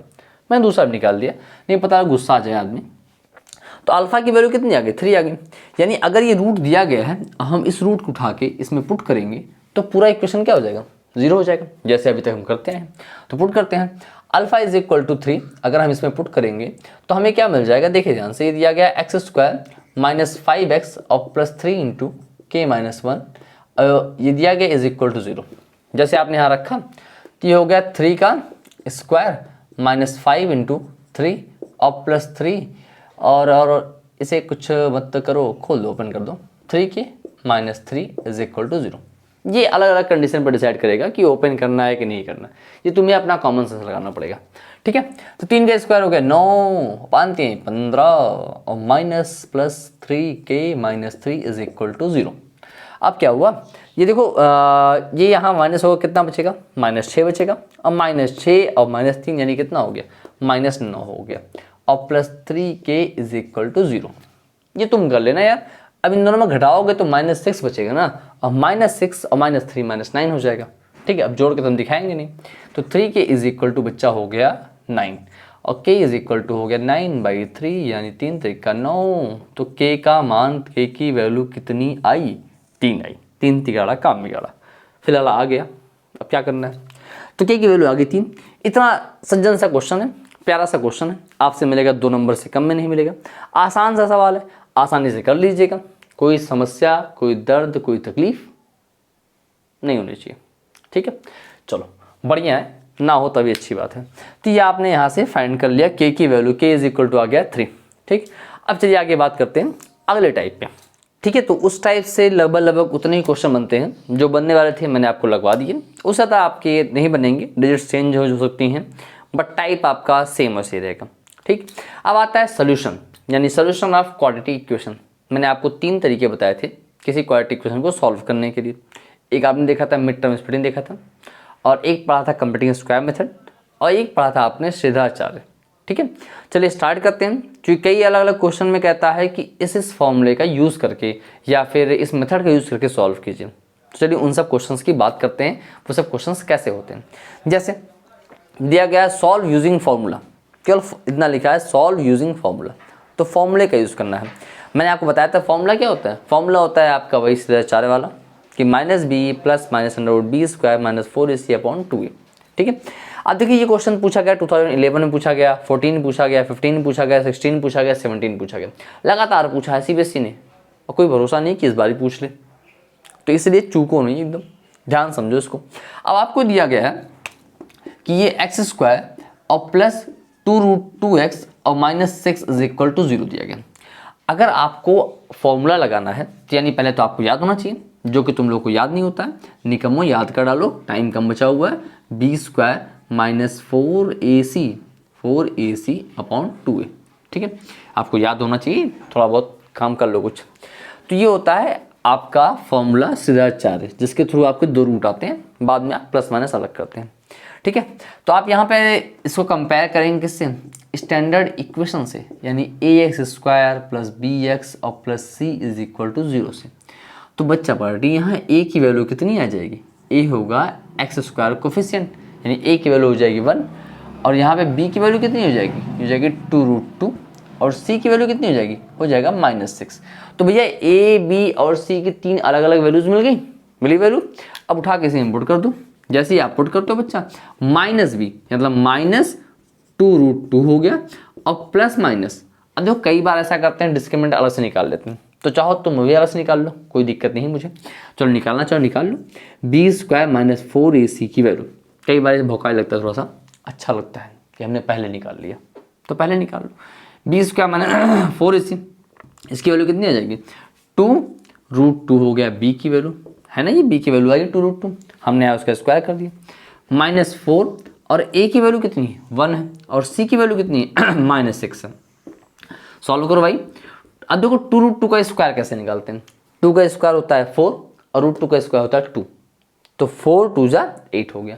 मैंने दूसरा भी निकाल दिया, नहीं पता गुस्सा आ जाए आदमी। तो अल्फा की वैल्यू कितनी आ गई, 3 आ गई। यानी अगर ये रूट दिया गया है, हम इस रूट को उठा के इसमें पुट करेंगे तो पूरा इक्वेशन क्या हो जाएगा, 0 हो जाएगा, जैसे अभी तक हम करते हैं। तो पुट करते हैं, अल्फा इज इक्वल टू 3, अगर हम इसमें पुट करेंगे तो हमें क्या मिल जाएगा, देखिए ध्यान से, ये दिया गया एक्स स्क्वायर माइनस 5x और प्लस 3 इंटू के माइनस 1, ये दिया गया इज इक्वल टू 0। जैसे आपने यहाँ रखा तो ये हो गया 3 का स्क्वायर माइनस 5 इंटू 3 और प्लस 3 और इसे कुछ मत करो, खोल दो, ओपन कर दो, 3 के माइनस 3 इज इक्वल टू 0। ये अलग अलग कंडीशन पर डिसाइड करेगा कि ओपन करना है कि नहीं करना। ये तुम्हें अपना कॉमन सेंस लगाना पड़ेगा, ठीक है। तो 3 का स्क्वायर हो गया 9, 5 3 15 और minus plus 3 minus 3 is equal to 0। अब क्या हुआ, ये देखो ये यहाँ माइनस होगा, कितना बचेगा, -6 बचेगा। और -6 और -3 यानी कितना हो गया, -9 हो गया। और plus 3k is equal to 0। ये तुम कर लेना यार। अब इन दोनों में घटाओगे तो -6 बचेगा ना, और -6 और -3 -9 हो जाएगा, ठीक है। अब जोड़ के तुम दिखाएंगे नहीं, तो 3k इज इक्वल टू बच्चा हो गया 9 और k इज इक्वल टू हो गया 9/3 यानी 3 3 9। तो k का मान, k की वैल्यू कितनी आई, 3 आई। 3 तिगाड़ा काम बिगाड़ा, फिलहाल आ गया। अब क्या करना है, तो k की वैल्यू आ गई 3। इतना सज्जन सा क्वेश्चन है, प्यारा सा क्वेश्चन है, आपसे मिलेगा 2 नंबर से कम में नहीं मिलेगा। आसान सा सवाल है, आसानी से कर लीजिएगा। कोई समस्या, कोई दर्द, कोई तकलीफ नहीं होनी चाहिए, ठीक है। चलो बढ़िया है, ना हो तभी अच्छी बात है। तो ये आपने यहाँ से फाइंड कर लिया k की value, k is equal to आ गया 3, ठीक। अब चलिए आगे बात करते हैं अगले टाइप पे, ठीक है। तो उस टाइप से लगभग उतने ही क्वेश्चन बनते हैं जो बनने वाले थे, मैंने आपको लगवा दिए। उससे ज़्यादा आपके नहीं बनेंगे, डिजिट्स चेंज हो सकती हैं, बट टाइप आपका सेम वैसे रहेगा, ठीक। अब आता है सोल्यूशन, यानी सोल्यूशन ऑफ क्वाड्रेटिक इक्वेशन। मैंने आपको 3 तरीके बताए थे किसी क्वाड्रेटिक इक्वेशन को सॉल्व करने के लिए। एक आपने देखा था मिड टर्म स्प्लिटिंग देखा था, और एक पढ़ा था कंप्यूटिंग स्क्वायर मेथड, और एक पढ़ा था आपने श्रीधराचार्य, ठीक है। चलिए स्टार्ट करते हैं। क्योंकि कई अलग अलग क्वेश्चन में कहता है कि इस फॉर्मूले का यूज़ करके या फिर इस मेथड का यूज़ करके सॉल्व कीजिए। तो चलिए उन सब क्वेश्चंस की बात करते हैं, वो सब क्वेश्चंस कैसे होते हैं। जैसे दिया गया है सॉल्व यूजिंग फार्मूला, केवल इतना लिखा है सॉल्व यूजिंग फार्मूला, तो फॉर्मूले का यूज़ करना है। मैंने आपको बताया था फॉर्मूला क्या होता है। फॉर्मूला होता है आपका वही श्रीधराचार्य वाला कि -b प्लस -√b² -4ac/2a, ठीक है। अब देखिए ये क्वेश्चन पूछा गया 2011 में पूछा गया, 14 पूछा गया, 15 पूछा गया, 16 पूछा गया, 17 पूछा गया, लगातार पूछा है CBSE ने, और कोई भरोसा नहीं कि इस बार ही पूछ ले, तो इसलिए चूको नहीं, एकदम ध्यान समझो इसको। अब आपको दिया गया है कि ये x² और प्लस 2√2x और -6 इज इक्वल टू 0 दिया गया। अगर आपको फॉर्मूला लगाना है तो यानी पहले तो आपको याद होना चाहिए, जो कि तुम लोग को याद नहीं होता है। निकम्मो याद कर डालो, टाइम कम बचा हुआ है। b² -4ac/2a, ठीक है। आपको याद होना चाहिए, थोड़ा बहुत काम कर लो कुछ। तो ये होता है आपका फॉर्मूला श्रीधराचार्य, जिसके थ्रू आपके 2 रूट आते हैं, बाद में आप प्लस माइनस अलग करते हैं, ठीक है। तो आप यहाँ पे इसको कंपेयर करेंगे किससे, स्टैंडर्ड इक्वेशन से, यानी ax² + bx और +c इज इक्वल टू 0 से। तो बच्चा पार्टी यहाँ a की वैल्यू कितनी आ जाएगी, a होगा x² कोफिशिएंट, यानी a की वैल्यू हो जाएगी 1, और यहाँ पे b की वैल्यू कितनी हो जाएगी 2√2, और c की वैल्यू कितनी हो जाएगा -6। तो भैया a, b और c की 3 अलग अलग वैल्यूज मिली वैल्यू। अब उठा के इसे इनपुट कर दो। जैसे ही आप पुट करते हो बच्चा, -b मतलब -2√2 हो गया, और प्लस माइनस, अब देखो कई बार ऐसा करते हैं डिस्क्रिमिनेंट अलग से निकाल लेते हैं, तो चाहो तुम भी अलग से निकाल लो, कोई दिक्कत नहीं मुझे। चलो निकालना चाहो निकाल लो। b² -4ac की वैल्यू, कई बार भौकाई लगता है, थोड़ा सा अच्छा लगता है कि हमने पहले निकाल लिया, तो पहले निकाल लो। b² -4ac, इसकी वैल्यू कितनी आ जाएगी 2√2 हो गया b की वैल्यू, है ना। ये b की वैल्यू आ गई 2√2, हमने उसका स्क्वायर कर दिया, -4, और a की वैल्यू कितनी है 1 है, और c की वैल्यू कितनी है -6 है। सॉल्व करो भाई। अब देखो 2√2 का स्क्वायर कैसे निकालते हैं। 2 का स्क्वायर होता है 4, और √2 का स्क्वायर होता है 2, तो 4 2 जा 8 हो गया।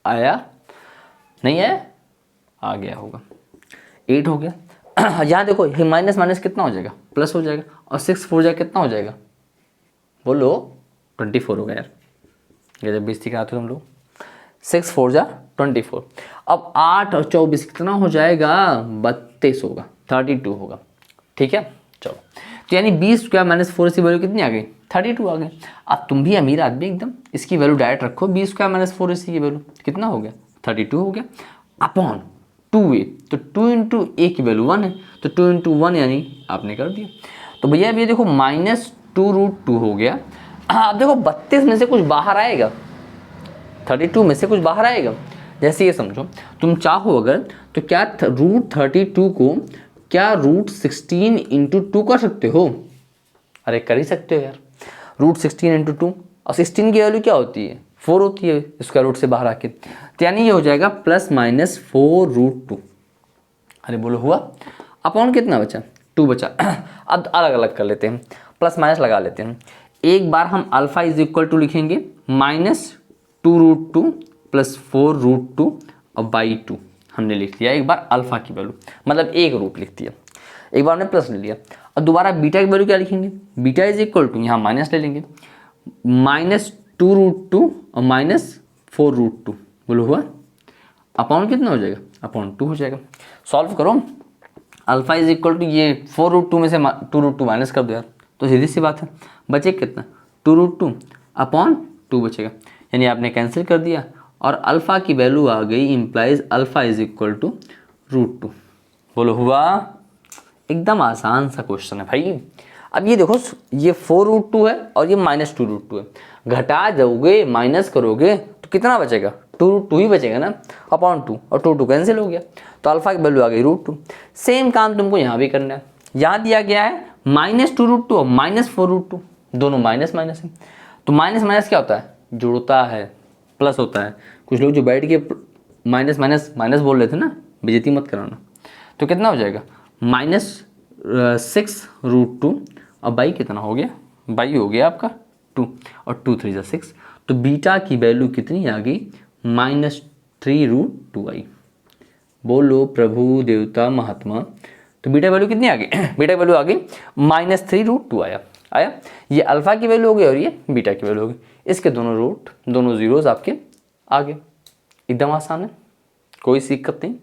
आया नहीं आया, आ गया होगा, 8 हो गया। यहाँ देखो ये माइनस माइनस कितना हो जाएगा, प्लस हो जाएगा, और 6 4 जा कितना हो जाएगा, बोलो 24 हो गया यार। ये जब 20 सिखाते तुम लोग, 6 4 जा 24। अब 8 और 24 कितना हो जाएगा 32 होगा, 32 होगा, ठीक है। चलो तो यानी b² -4ac वैल्यू कितनी आ गई 32 आ गई। अब तुम भी अमीर आदमी एकदम, इसकी वैल्यू डायरेक्ट रखो, b² -4ac की वैल्यू कितना हो गया 32 हो गया, अपॉन 2a, तो 2 इंटू a की वैल्यू 1 है, तो 2 इंटू 1 यानी आपने कर दिया। तो भैया अब ये देखो -2√2 हो गया। अब देखो 32 में से कुछ बाहर आएगा, 32 में से कुछ बाहर आएगा। जैसे ये समझो, तुम चाहो अगर तो क्या √32 को क्या √16 इंटू 2 कर सकते हो। अरे कर ही सकते हो यार, √16 इंटू 2 और 16 की वैल्यू क्या होती है, 4 होती है स्क्वायर रूट से बाहर आके, तो यानी ये हो जाएगा +-4√2। अरे बोलो हुआ। अपॉन कितना बचा, 2 बचा। अब अलग अलग कर लेते हैं, प्लस माइनस लगा लेते हैं। एक बार हम अल्फा इज इक्वल टू लिखेंगे -2√2 + 4√2 और बाई 2 हमने लिख दिया एक बार अल्फा की वैल्यू, मतलब एक रूट लिख दिया, एक बार हमने प्लस ले लिया। और दोबारा बीटा की वैल्यू क्या लिखेंगे, बीटा इज इक्वल टू, यहाँ माइनस ले लेंगे, -2√2 और -4√2, बोलो हुआ। अपॉन कितना हो जाएगा, अपॉन 2 हो जाएगा। सॉल्व करो, अल्फा इज इक्वल टू ये 4√2 में से 2√2 माइनस कर दो यार, तो सीधी सी बात है, बचे कितना 2√2 अपॉन 2 बचेगा, यानी आपने कैंसिल कर दिया और अल्फा की वैल्यू आ गई, implies alpha is equal to √2। बोलो हुआ। एकदम आसान सा क्वेश्चन है भाई। अब ये देखो, ये 4√2 है और ये -2√2 है, घटा दोगे माइनस करोगे तो कितना बचेगा, 2√2 ही बचेगा ना, अपॉन 2 और 2 कैंसिल हो गया, तो अल्फा की वैल्यू आ गई √2। सेम काम तुमको यहाँ भी करना है। यहाँ दिया गया है -2√2 और -4√2, दोनों माइनस माइनस है, तो माइनस माइनस क्या होता है, जुड़ता है, प्लस होता है। कुछ लोग जो बैठ के माइनस माइनस माइनस बोल रहे थे ना, बेइज्जती मत कराना। तो कितना हो जाएगा, -6√2 और बाई कितना हो गया, बाई हो गया आपका 2 और 2 3 6, तो बीटा की वैल्यू कितनी आ गई, -3√2i। बोलो प्रभु देवता महात्मा। तो बीटा वैल्यू कितनी आ गई, बीटा वैल्यू आ गई -3√2 आया। ये अल्फा की वैल्यू हो गई और ये बीटा की वैल्यू हो गई। इसके दोनों रूट, दोनों जीरोज आपके आ गए। एकदम आसान है, कोई दिक्कत नहीं।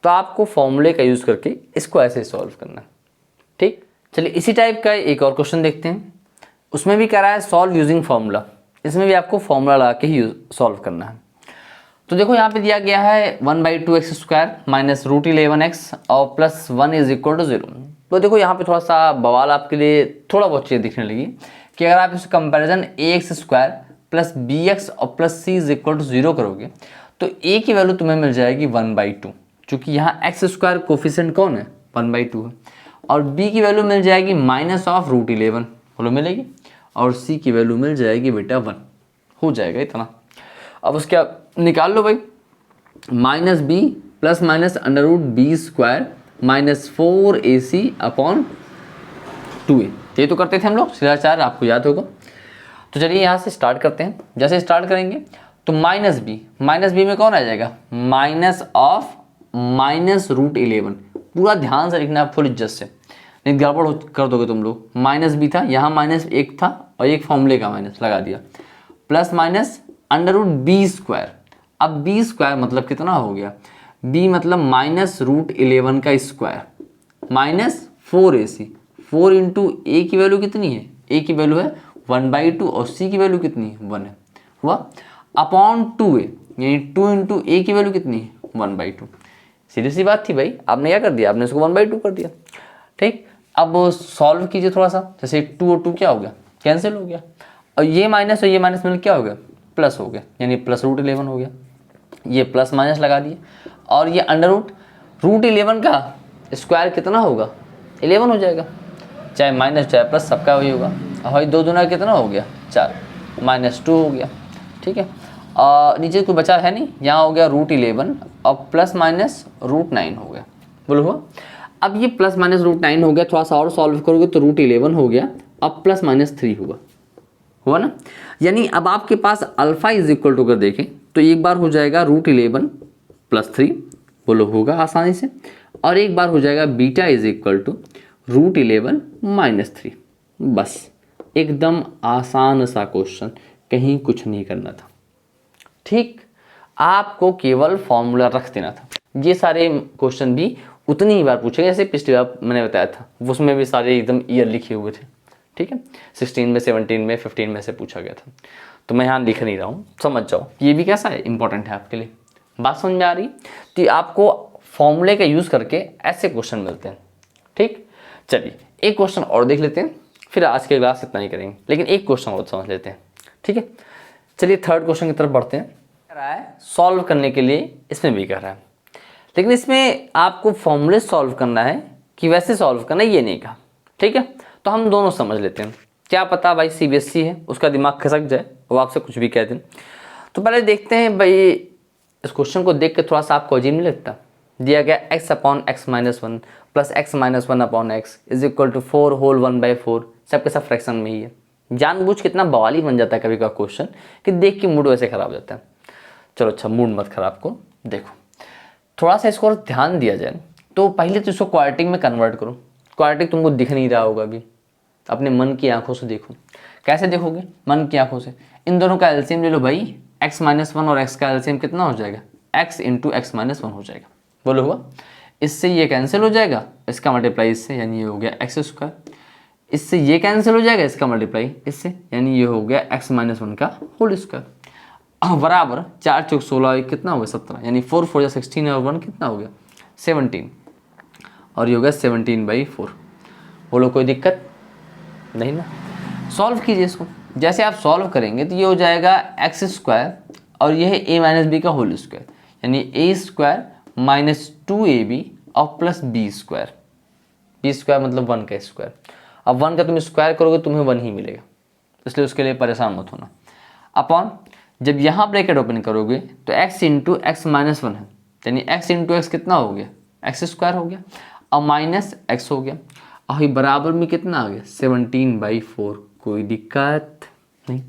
तो आपको फॉर्मूले का यूज़ करके इसको ऐसे सॉल्व करना है, ठीक। चलिए इसी टाइप का एक और क्वेश्चन देखते हैं। उसमें भी कह रहा है सॉल्व यूजिंग फॉर्मूला, इसमें भी आपको फॉर्मूला लगा के ही सॉल्व करना है। तो देखो यहाँ पे दिया गया है 1/2x² - √11x और +1 = 0। तो देखो यहाँ पे थोड़ा सा बवाल आपके लिए थोड़ा बहुत चीज़ दिखने लगी कि अगर आप इस कंपैरिजन ax² + bx और +c = 0 करोगे तो a की वैल्यू तुम्हें मिल जाएगी 1/2, चूँकि यहाँ x² कोफिशिएंट कौन है, 1/2 है, और b की वैल्यू मिल जाएगी -√11, बोलो मिलेगी, और c की वैल्यू मिल जाएगी बेटा 1, हो जाएगा इतना। अब उसके निकाल लो भाई, -b + √b² - 4ac upon 2a, ये तो करते थे हम लोग शिष्टाचार, आपको याद होगा। तो चलिए यहाँ से स्टार्ट करते हैं। जैसे स्टार्ट करेंगे तो -b में कौन आ जाएगा, -√11। पूरा ध्यान से लिखना है, फुल इज्जत से, नहीं गड़बड़ कर दोगे तुम लोग। -b था, यहाँ -1 था और एक फॉर्मूले का माइनस लगा दिया, प्लस माइनस √b²। अब b² मतलब कितना हो गया, b मतलब -√11 का स्क्वायर -4ac, 4 × a की वैल्यू कितनी है, a की वैल्यू है 1/2 और c की वैल्यू कितनी है 1 है, हुआ, अपॉन 2a, यानी 2 × a की वैल्यू कितनी है 1/2। सीधी सी बात थी भाई, आपने क्या कर दिया, आपने इसको 1/2 कर दिया, ठीक। अब सॉल्व कीजिए थोड़ा सा, जैसे 2 और 2 क्या हो गया, कैंसिल हो गया, और ये माइनस और ये माइनस मिल क्या हो गया, प्लस हो गया, यानी +√11 हो गया। ये प्लस माइनस लगा दिए, और ये √11 का स्क्वायर कितना होगा, 11 हो जाएगा, चाहे माइनस चाहे प्लस सबका वही होगा। और 2 दूना कितना हो गया 4, -2 हो गया, ठीक है। और नीचे कोई बचा है नहीं, यहाँ हो गया √11 और +-√9 हो गया, बोलो हुआ। अब ये +-√9 हो गया, थोड़ा सा और सॉल्व करोगे तो √11 हो गया, अब +-3 हुआ ना। यानी अब आपके पास अल्फा इज इक्वल टू, अगर देखें तो एक बार हो जाएगा √11 + 3, बोलो होगा आसानी से, और एक बार हो जाएगा बीटा इज इक्वल टू √11 - 3। बस एकदम आसान सा क्वेश्चन, कहीं कुछ नहीं करना था, ठीक। आपको केवल फॉर्मूला रख देना था। ये सारे क्वेश्चन भी उतनी ही बार पूछे, जैसे पिछली बार मैंने बताया था, उसमें भी सारे एकदम ईयर लिखे हुए थे, ठीक है। 16 में, 17 में, 15 में से पूछा गया था, तो मैं यहाँ लिख नहीं रहा हूँ, समझ जाओ ये भी कैसा है, इंपॉर्टेंट है आपके लिए। बात समझ में आ रही कि आपको फॉर्मूले का यूज़ करके ऐसे क्वेश्चन मिलते हैं, ठीक। चलिए एक क्वेश्चन और देख लेते हैं, फिर आज के क्लास इतना ही करेंगे, लेकिन एक क्वेश्चन और समझ लेते हैं, ठीक है। चलिए थर्ड क्वेश्चन की तरफ बढ़ते हैं। कह रहा है सॉल्व करने के लिए, इसमें भी कह रहा है, लेकिन इसमें आपको फॉर्मूले सॉल्व करना है कि वैसे सॉल्व करना है, ये नहीं कहा, ठीक है। तो हम दोनों समझ लेते हैं, क्या पता भाई CBSE है उसका दिमाग खसक जाए, वो आपसे कुछ भी कह दें। तो पहले देखते हैं भाई, इस क्वेश्चन को देख के थोड़ा सा आपको अजीब नहीं लगता? दिया गया x upon x minus one plus x minus one upon x is equal to 4 whole 1/4, सबके सब फ्रैक्शन में ही है। जानबूझ कितना बवाली बन जाता है कभी का क्वेश्चन कि देख के मूड वैसे खराब हो जाता है। चलो अच्छा, मूड मत खराब को, देखो थोड़ा सा इसको और ध्यान दिया जाए तो पहले तो इसको क्वाड्रेटिक में कन्वर्ट करो। क्वाड्रेटिक तुमको दिख नहीं रहा होगा अभी, अपने मन की आंखों से देखो। कैसे देखोगे? मन की आंखों से इन दोनों का एलसीएम ले लो भाई। x माइनस वन और x का एलसीएम कितना हो जाएगा? x into x minus one हो जाएगा। बोलो हुआ? इससे ये कैंसिल हो जाएगा, इसका मल्टीप्लाई इससे, यानी ये हो गया एक्स स्क्वायर। इससे ये कैंसिल हो जाएगा, इसका मल्टीप्लाई इससे, यानी ये हो गया एक्स माइनस वन का होल स्क्वायर बराबर 4 चौक 16 कितना हो गया 17, यानी 4 4 या 16 और 1 कितना हो गया 17, और ये हो गया 17/4। बोलो कोई दिक्कत नहीं ना? सॉल्व कीजिए इसको। जैसे आप सॉल्व करेंगे तो ये हो जाएगा एक्स स्क्वायर और ये है a माइनस बी का होल स्क्वायर, यानी a स्क्वायर माइनस 2ab और plus b square. b square मतलब 1 का स्क्वायर। अब 1 का तुम स्क्वायर करोगे तुम्हें 1 ही मिलेगा, इसलिए उसके लिए परेशान मत होना। अपॉन जब यहाँ ब्रैकेट ओपन करोगे तो x into x minus one है, यानी x इंटू एक्स कितना हो गया? एक्स स्क्वायर हो गया और माइनस x हो गया, और बराबर में कितना आ गया 17/4। कोई दिक्कत नहीं।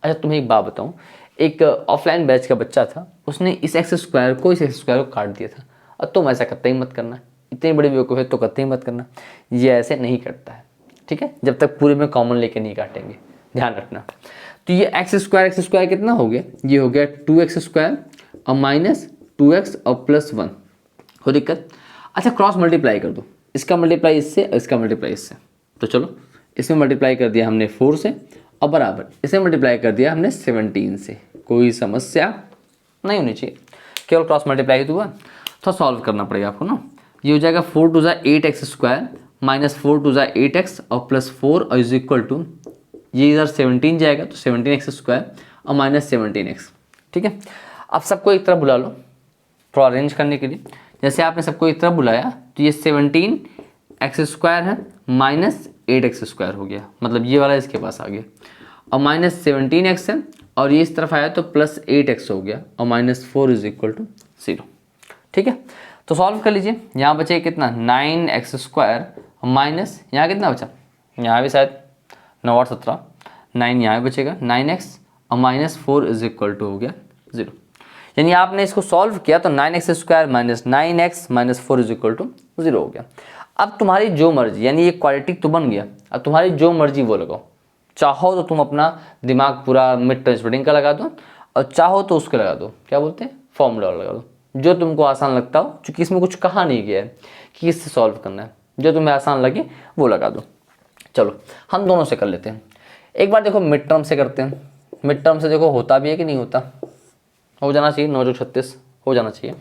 अच्छा तुम्हें एक बात बताऊँ, एक ऑफलाइन बैच का बच्चा था, उसने इस एक्स स्क्वायर को इस एक्स स्क्वायर को काट दिया था। और तुम ऐसा करते ही मत करना, इतनी बड़ी बेवकूफ़ है तो करते ही मत करना, ये ऐसे नहीं करता है, ठीक है? जब तक पूरे में कॉमन लेके नहीं काटेंगे, ध्यान रखना। तो ये एक्स स्क्वायर कितना हो गया? ये हो गया 2x स्क्वायर और माइनस 2x और प्लस 1। हो दिक्कत? अच्छा क्रॉस मल्टीप्लाई कर दो, इसका मल्टीप्लाई इससे और इसका मल्टीप्लाई इससे। तो चलो इसमें मल्टीप्लाई कर दिया हमने 4 से और बराबर इसे मल्टीप्लाई कर दिया हमने 17 से। कोई समस्या नहीं होनी चाहिए, केवल क्रॉस मल्टीप्लाई ही तो हुआ। तो सॉल्व करना पड़ेगा आपको ना। ये हो जाएगा 4 टू ज़ा 8x स्क्वायर माइनस 4 टू ज़ा 8x और प्लस 4 और इज इक्वल टू, ये इधर 17 जाएगा तो 17x स्क्वायर और माइनस 17x। ठीक है, अब सबको एक तरफ बुला लो थोड़ा अरेंज करने के लिए। जैसे आपने सबको एक तरफ बुलाया तो ये 17x स्क्वायर है माइनस 8x स्क्वायर हो गया, मतलब ये वाला इसके पास आ गया, और माइनस 17x है और ये इस तरफ आया तो प्लस 8x हो गया और माइनस 4 इज इक्वल टू 0। ठीक है, तो सॉल्व कर लीजिए। यहाँ बचे कितना 9x स्क्वायर माइनस यहाँ कितना बचा, यहाँ भी शायद 9 और 17, 9 यहाँ भी बचेगा 9x और माइनस 4 इज इक्वल टू हो गया 0। यानी आपने इसको सॉल्व किया तो 9x square minus 9x minus 4 is equal to 0 हो गया। अब तुम्हारी जो मर्जी, यानी ये क्वाड्रेटिक तो बन गया, अब तुम्हारी जो मर्जी वो लगाओ। चाहो तो तुम अपना दिमाग पूरा मिड टर्म स्प्लिटिंग का लगा दो और चाहो तो उसके लगा दो, क्या बोलते हैं, फॉर्मूला लगा दो, जो तुमको आसान लगता हो, क्योंकि इसमें कुछ कहा नहीं गया है कि इससे सॉल्व करना है, जो तुम्हें आसान लगे वो लगा दो। चलो हम दोनों से कर लेते हैं। एक बार देखो मिड टर्म से करते हैं। मिड टर्म से देखो होता भी है कि नहीं होता, हो जाना चाहिए, 9 × 36 हो जाना चाहिए।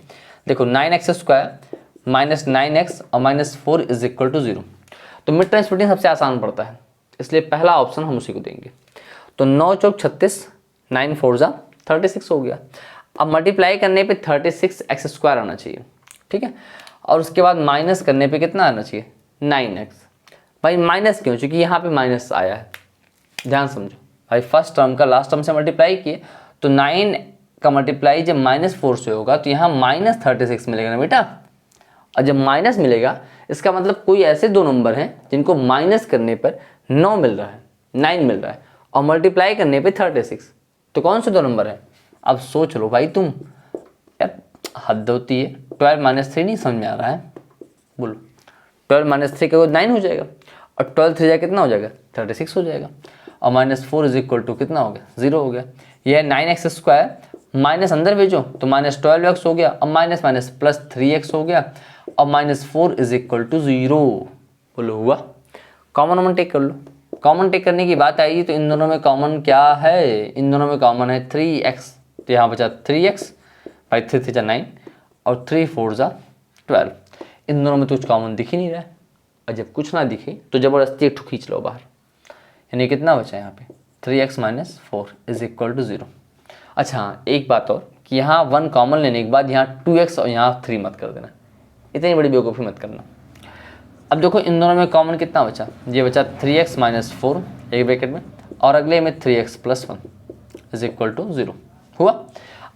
देखो 9x स्क्वायर माइनस 9x और माइनस 4 इज इक्वल टू 0। तो मिड टर्म स्प्लिटिंग सबसे आसान पड़ता है, इसलिए पहला ऑप्शन हम उसी को देंगे। तो 9 × 36, 9 4 ज़ा 36 हो गया। अब मल्टीप्लाई करने पे 36x स्क्वायर आना चाहिए, ठीक है, और उसके बाद माइनस करने पे कितना आना चाहिए 9x। भाई माइनस क्यों, क्योंकि यहाँ पे माइनस आया है, ध्यान समझो भाई। फर्स्ट टर्म का लास्ट टर्म से मल्टीप्लाई किए तो 9 का मल्टीप्लाई जब -4 से होगा तो यहाँ -36 मिलेगा ना बेटा। और जब माइनस मिलेगा इसका मतलब कोई ऐसे दो नंबर हैं जिनको माइनस करने पर 9 मिल रहा है, 9 मिल रहा है, और मल्टीप्लाई करने पे 36। तो कौन से दो नंबर हैं? अब सोच लो भाई तुम, यार हद होती है। 12 - 3 नहीं समझ में आ रहा है, बोलो 12 - 3 का 9 हो जाएगा और 12 3 कितना हो जाएगा 36 हो जाएगा, और -4 इज इक्वल टू कितना हो गया 0 हो गया। यह है 9x स्क्वायर, माइनस अंदर भेजो तो -12x हो गया और माइनस माइनस प्लस 3x हो गया और -4 इज इक्वल टू 0। बोलो हुआ? कॉमन टेक कर लो। कॉमन टेक करने की बात आई तो इन दोनों में कॉमन क्या है, इन दोनों में कॉमन है 3x, तो यहाँ बचा 3x, भाई 3 3 × 9 और 3 4 × 12। इन दोनों में तो कुछ कॉमन दिख ही नहीं रहा है, और जब कुछ ना दिखे तो ज़बरदस्ती एक ठो खींच लो बाहर। यानी कितना बचा यहाँ पे 3x - 4 इज इक्वल टू 0। अच्छा हाँ, एक बात और कि यहाँ 1 कॉमन लेने के बाद यहाँ 2x और यहाँ 3 मत कर देना, इतनी बड़ी बेवकूफ़ी मत करना। अब देखो इन दोनों में कॉमन कितना बचा, ये बचा 3x - 4 एक ब्रैकेट में, और अगले में 3x + 1 इज इक्वल टू 0 हुआ।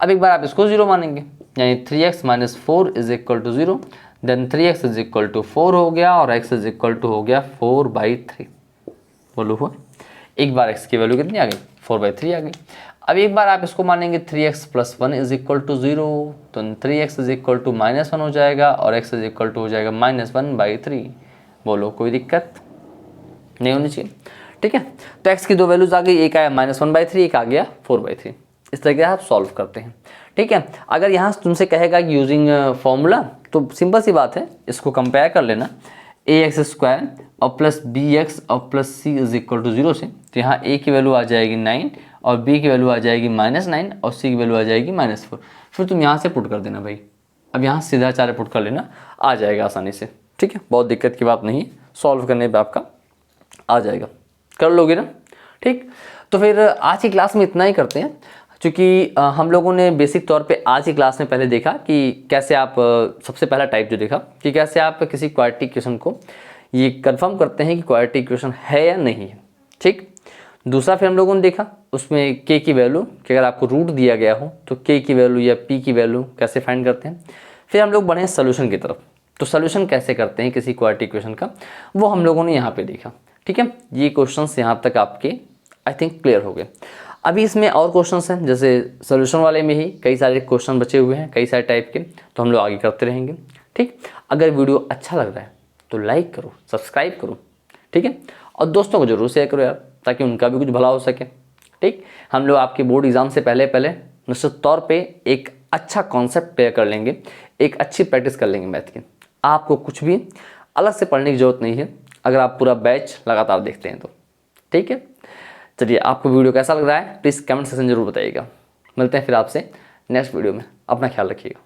अब एक बार आप इसको 0 मानेंगे, यानी 3x minus 4 is equal to 0, then 3x is equal to 4 हो गया और x इज इक्वल टू हो गया 4/3। बोलो हुआ। एक बार x की वैल्यू कितनी आ गई, 4/3 आ गई। अब एक बार आप इसको मानेंगे 3x plus 1 is equal to 0, तो 3x इज इक्वल टू -1 हो जाएगा और x इज इक्वल टू हो जाएगा -1/3। बोलो कोई दिक्कत नहीं होनी चाहिए, ठीक है। तो x की दो वैल्यूज आ गई, एक आया -1/3, एक आ गया 4/3। इस तरीके से आप सॉल्व करते हैं, ठीक है। अगर यहाँ तुमसे कहेगा कि यूजिंग फॉर्मूला, तो सिंपल सी बात है, इसको कंपेयर कर लेना ax² और प्लस bx और plus c is equal to 0 से। तो यहाँ a की वैल्यू आ जाएगी 9 और b की वैल्यू आ जाएगी -9 और c की वैल्यू आ जाएगी -4। फिर तुम यहाँ से पुट कर देना भाई, अब यहाँ सीधा 4 पुट कर लेना, आ जाएगा आसानी से, ठीक है। बहुत दिक्कत की बात नहीं है, सॉल्व करने पर आपका आ जाएगा, कर लोगे ना, ठीक। तो फिर आज की क्लास में इतना ही करते हैं, क्योंकि हम लोगों ने बेसिक तौर पे आज की क्लास में पहले देखा कि कैसे आप सबसे पहला टाइप जो देखा कि कैसे आप किसी क्वाड्रेटिक इक्वेशन को ये कंफर्म करते हैं कि क्वाड्रेटिक इक्वेशन है या नहीं है, ठीक। दूसरा फिर हम लोगों ने देखा उसमें k की वैल्यू कि अगर आपको रूट दिया गया हो तो k की वैल्यू या p की वैल्यू कैसे फाइंड करते हैं। फिर हम लोग बढ़े सोल्यूशन की तरफ, तो सोल्यूशन कैसे करते हैं किसी क्वाड्रेटिक इक्वेशन का, वो हम लोगों ने यहाँ पे देखा, ठीक है। ये क्वेश्चंस यहाँ तक आपके आई थिंक क्लियर हो गए। अभी इसमें और क्वेश्चंस हैं, जैसे सोल्यूशन वाले में ही कई सारे क्वेश्चन बचे हुए हैं, कई सारे टाइप के, तो हम लोग आगे करते रहेंगे, ठीक। अगर वीडियो अच्छा लग रहा है तो लाइक करो, सब्सक्राइब करो, ठीक है, और दोस्तों को जरूर शेयर करो यार, ताकि उनका भी कुछ भला हो सके, ठीक। हम लोग आपके बोर्ड एग्जाम से पहले निश्चित तौर पर एक अच्छा कॉन्सेप्ट तैयार कर लेंगे, एक अच्छी प्रैक्टिस कर लेंगे मैथ की। आपको कुछ भी अलग से पढ़ने की जरूरत नहीं है अगर आप पूरा बैच लगातार देखते हैं तो, ठीक है। चलिए, आपको वीडियो कैसा लग रहा है प्लीज़ कमेंट सेक्शन जरूर बताइएगा। मिलते हैं फिर आपसे नेक्स्ट वीडियो में, अपना ख्याल रखिएगा।